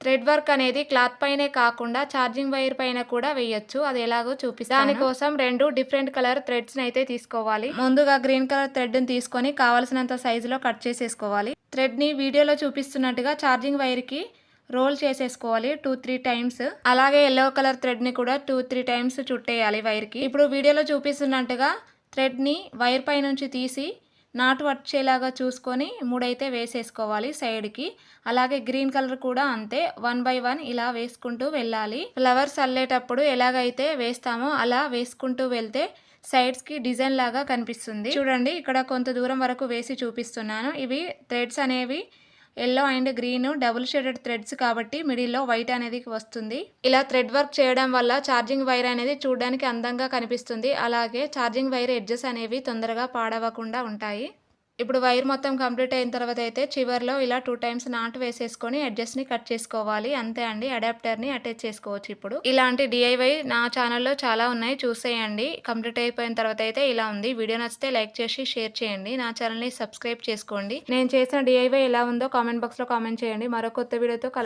Thread work అనేది cloth పైనే కాకుండా ఛార్జింగ్ వైర్ పైన కూడా వేయొచ్చు. అది ఎలాగో చూపిస్తాను. దానికోసం 2 డిఫరెంట్ కలర్ థ్రెడ్స్‌ని అయితే తీసుకోవాలి. ముందుగా గ్రీన్ కలర్ థ్రెడ్‌ని తీసుకొని కావాల్సినంత సైజులో కట్ చేసేసుకోవాలి. థ్రెడ్‌ని వీడియోలో చూపిస్తున్నట్టుగా ఛార్జింగ్ వైర్‌కి రోల్ చేసేసుకోవాలి 2-3 టైమ్స్. అలాగే యెల్లో కలర్ థ్రెడ్‌ని కూడా 2-3 టైమ్స్ చుట్టేయాలి వైర్‌కి. ఇప్పుడు వీడియోలో చూపిస్తున్నట్టుగా థ్రెడ్‌ని వైర్ పై నుంచి తీసి నాటు వచ్చేలాగా చూసుకొని 3 అయితే వేసేసుకోవాలి సైడ్‌కి. అలాగే గ్రీన్ కలర్ కూడా అంతే 1 బై 1 ఇలా వేసుకుంటూ వెళ్ళాలి. ఫ్లవర్స్ అల్లేటప్పుడు ఎలాగైతే వేస్తామో అలా వేసుకుంటూ వెళ్తే సైడ్స్‌కి డిజైన్ లాగా కనిపిస్తుంది. చూడండి ఇక్కడ కొంత దూరం వరకు వేసి చూపిస్తున్నాను. ఇవి థ్రెడ్స్ అనేవి yellow and green double shaded threads కాబట్టి మిడిల్లో వైట్ అనేది వస్తుంది. ఇలా థ్రెడ్ వర్క్ చేయడం వల్ల ఛార్జింగ్ వైర్ అనేది చూడడానికి అందంగా కనిపిస్తుంది. అలాగే ఛార్జింగ్ వైర్ ఎడ్జెస్ అనేవి తొందరగా పాడవకుండా ఉంటాయి. ఇప్పుడు వైర్ మొత్తం కంప్లీట్ అయిన తర్వాత అయితే చివర్లో ఇలా 2 టైమ్స్ నాటు వేసేసుకొని ఎడ్జెస్‌ని కట్ చేసుకోవాలి. అంతే అండి, అడాప్టర్‌ని అటాచ్ చేసుకోవచ్చు ఇప్పుడు. ఇలాంటి డీఐవై నా ఛానల్‌లో చాలా ఉన్నాయి, చూసేయండి. కంప్లీట్ అయిపోయిన తర్వాత అయితే ఇలా ఉంది. వీడియో నచ్చితే లైక్ చేసి షేర్ చేయండి. నా ఛానల్‌ని సబ్స్క్రైబ్ చేసుకోండి. నేను చేసిన డీఐవై ఎలా ఉందో కామెంట్ బాక్స్‌లో కామెంట్ చేయండి. మరో కొత్త వీడియోతో కలుద్దాం.